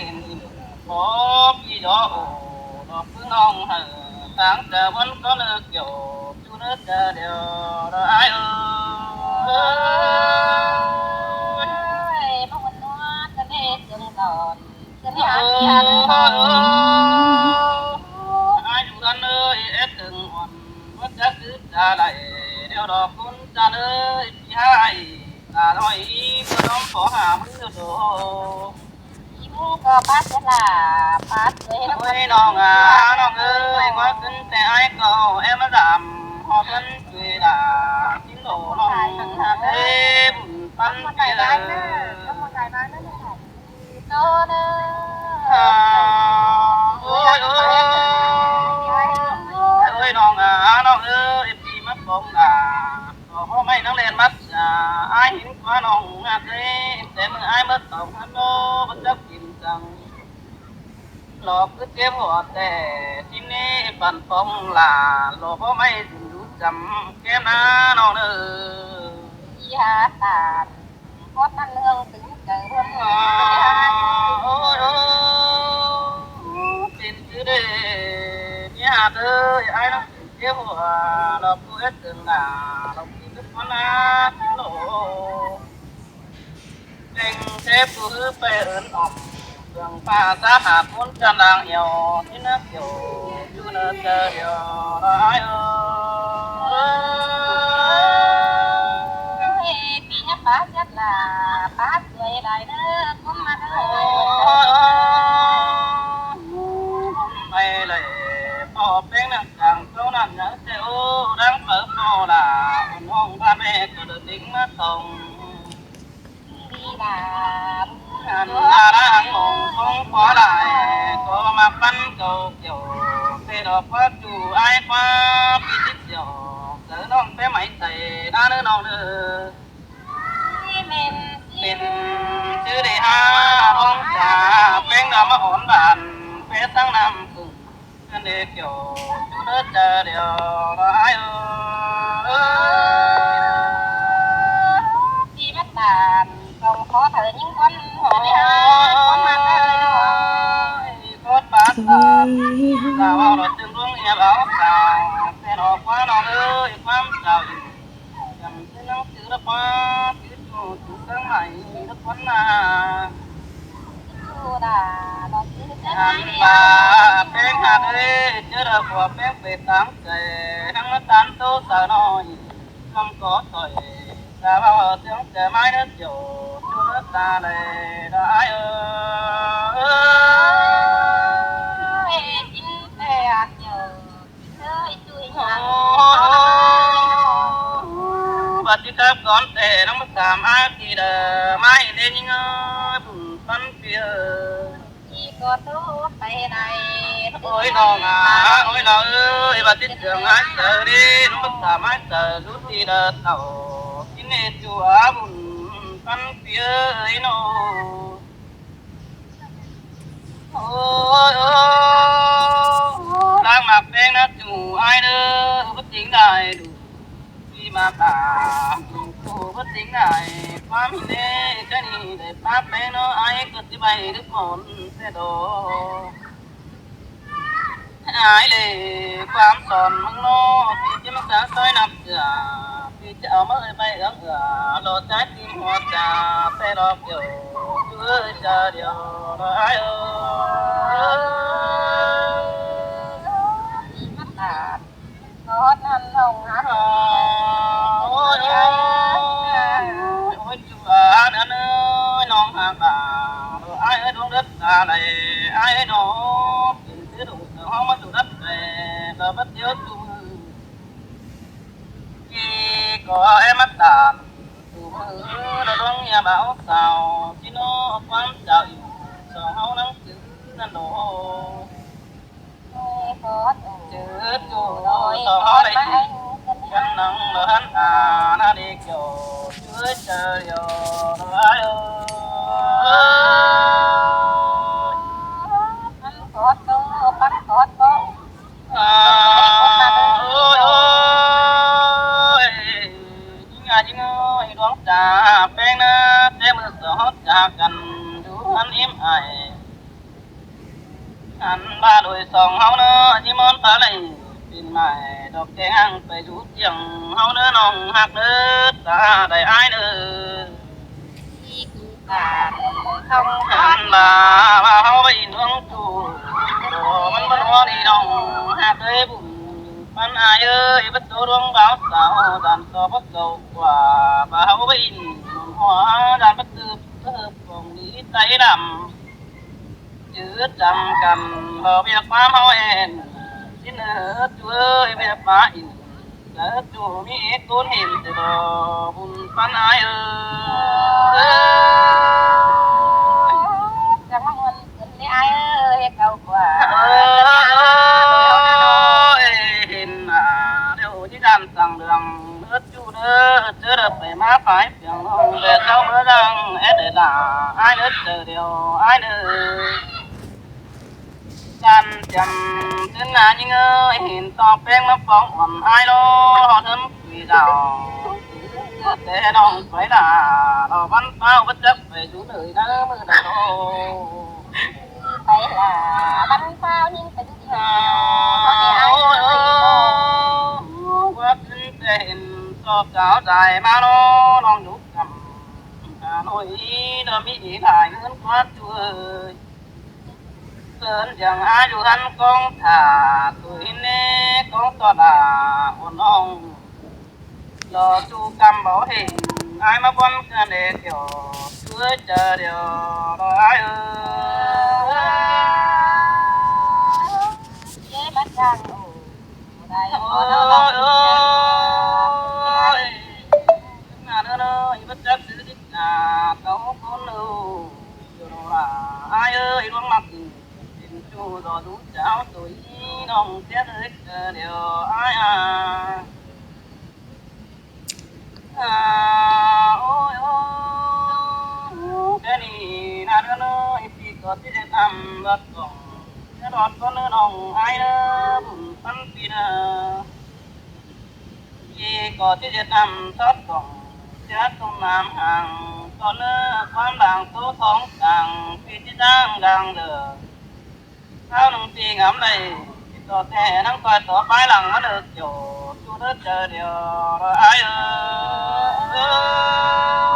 ห็นขอพี่ดอกดอกพึ่งน้องเฮอต่างแต่วันก็เลิกเกี่ยวอยู่เนื้อเดียวได้เอ้ยบ่วันนัวกันเฮ็ดจังตอนจะหาที่อันอายุกันเอ้ยเอ็ดถึงอ่อนว่าจะคือจะได้เดี๋ยวดอกคุณจะเอ้ยพี่ให้ตาน้อยก็ต้องขอหามือโดอีหมูก็ปัดล่ะปัดเอ้ยน้องน้องเอ้ยว่าขึ้นแต่ไอ้ก็แอมดำหอเพิ่นช่วยล่ะกินโลน้องเอ้ยบุญปันไปเลยก็บ่ได้มาเด้อโตเด้อโอ้ยน้องน้องเอ้ยพี่มาบ่งขอไม่นังเล่นมัดอ้ายเห็นกว่าน้องเอ้ยแต่มืออ้ายมาต้องฮันโนบ่จักกินจังหลอกคือเจ็บหัวแต่ที่นี่ปั่นฟองลาหลอกไม่รู้จำแก้มน้าน้องเด้อยาตาฮอดนั่นเรื่องถึงใจร่วมโอ้ยเป็นคือเด้เนี่ยเด้อไอ้น้องเจ็บหัวหลอกกูเอ็ดถึงลาหลอกกินทุกคนนะโลเล่งเทปกูไปเอิ้นออกเรื่องป่าสาหาคนจันดังเหี่ยวที่นักเหี่ยวอยู่เนื้อเดียวได้ปีนี้ป้าจัดล่ะป้าสวยหลายเด้อคนมาเด้อไม่เลยพอเป็นนักจังเท่านั้นนะเจ้าดังเปิดโมล่ะน้องพาแม่ก็เดินดิ้งมาส่งดีล่ะหันหน้าดังมองคงขอได้ก็มาปั้นเก่าเกี่ยวเสียดอกว่าจู่ไอ้ความพิจิตเดียวเจอน้องไปไหมใส่ด้านน้องเด้อเป็นชื่อได้หาร้องจ่าเป็นดำมาอ่อนบานเป็นตั้งน้ำพึ่งกันเด็กเกี่ยวอยู่เนื้อเดียวได้ที่มาตามต้องขอเธอยิ่งคนหอคนมาเลยโคตรบาดตาดาวเราจึงร่วงเงียบเอาสาวแต่ดอกว่าน้องเอ้ยความเจ้าอยู่จำที่น้องถือละป้าถือจูถูกตั้งใหม่ทุกคนนาดูด่าเราถือจะหันบาแป้งหักเอ้ยเจอหัวแป้งไปตามใจทั้งมาตันโตสาวน้อยคำก็ต่อยดาวเสียงแต่ไม้เนื้อเจียวจูเนื้อตาเลยได้กินแต่เจอเธอตุยหาบัดที่ครับก่อนแต่น้องมาตามอาทีเดิมไม่เล่นยังบุญปันเปียอีก็โตไปไหนโอ้ยน้องโอ้ยน้องเอ้ยบัดที่เดือดหายเจอดิน้องมาตามหายเจอรู้ทีเดินเต่าที่เนจัวบุญปันเปียน้องโอ้ยล้างหมากแป้งนะจู่ไอเด้อก็จริงได้ดูที่มาตากูก็จริงได้ความเน่แค่นี้ได้ป้าแป้งเนาะไอ้ก็จะไปทุกคนเสียดไอ้เลยความสอนมึงเนาะที่จะมาสร้างซอยนับเสือที่จะเอามาไปเอื้อรอใจที่หัวใจแต่ดอกเดียวเพื่อจะเดียวไอ้มาตาโอดนั่นลงหาโอ้ยจัวนั่นเอ้ยน้องหางตาไอ้ดวงเด็ดตาไหลไอ้น้องเป็นที่ดูเสือห้องมาดูดัดเลยก็บัดเดียวจูกี่ก็ไอ้มาตามดูมือเราต้องอย่าเบาสาวที่โน้ความเจ้าอยู่สองเฮานั่งจื้อนั่นโดจื้อจูสองเฮาได้จื้อกันนังเหลือหันน่าดีเกี่ยวจื้อเจอเดียวได้ปันกอดก็ปันกอดก็โอ้ยยิ่งเอ้ยดวงตาแป้งนะแต่มือเสือฮอดจากกันดูหันอิ่มไอ อันบ้าโดยสองเฮาเนอะจิมอนปลาไหลปินไม้ดอกแกงไปดูเจียงเฮาเนอะน้องหักเด้อตาได้อายเด้อ ที่กูการท่องท อันบ้าว่าเฮาไปอินวงตูโดมันบ่ทัวนี่น้องหักเด้อบุญปันอายเอ้ยประตูดวงบ่าวสาวดันต่อบ่เก่ากว่าบ่าเฮาไปอินหัวดันบ่ตืบเติบของดีใจดำ ยืดจำกันบ่เบียกมาเฮาเองสิเนื้อจุเอ้ยเบียกมาอินเลิกจูมีตูนเห็นแต่บ่บุญปานอายเอ้ย จังว่ามันขึ้นได้อายเอ้ยเก่ากว่า เห็นเดี๋ยวที่ด้านสั่งเรื่องเลิกจูเด้อเจอไปมาฝ่ายเพียงน้องแต่เจ้าเมื่อดังเอ็ดด่าอายเลิกเจอเดียวอายเด้อ จันจำถึงหน้ายิ่งเอ้ยเห็นตอกแป้งมาฟ้องอ่อนอายโลถึงคุยดาวแต่น้องไปด่าเราบันเป้าบัดจับไปดูเลยนะมือดาว ไปล่ะบันเฝ้ายิ่งเป็นเที่ยว โอ้ บ่ได้อายเอ้ย ว่าถึงแต่เห็นตอกเจ้าใจมาโลน้องยุกคำหน่อยเดิมมีถ่ายเงินควักช่วยเกินอย่างอายุหันกองถาตุยเนกองตอดาอ่อนน้องรอจูกำบ่เห็นอายมาบนกันเด็กเดียวช่วยเจอเดียวรออายเย้บัดจังโอ้ได้ โอ้ บ่ ย เนาะ โอ้ยโอ้ยงานเอ้ยบัดจักซื้อดิกาเต้าคนดูอยู่รออายเอ้ยลวงมักเป็นจูรอดูเจ้าตุยน้องเสียเลยเจอเดียวอายโอ้ยโอ้แค่นี้นาเด้อเนยพี่ก็ที่จะทำรักกองจะรอดก็เนื้อน้องไอ้เด้อบุญพันปีเด้อพี่ก็ที่จะทำทอดกองจะต้องน้ำห่างก็เนื้อความด่างตัวของต่างพี่ที่ดังดังเด้อข้าวหนุ่มตีงามเลยต่อแต่นั่งคอยต่อไปหลังมาเด้อโจจูเด้อเจอเดียวไอ้เอ้ย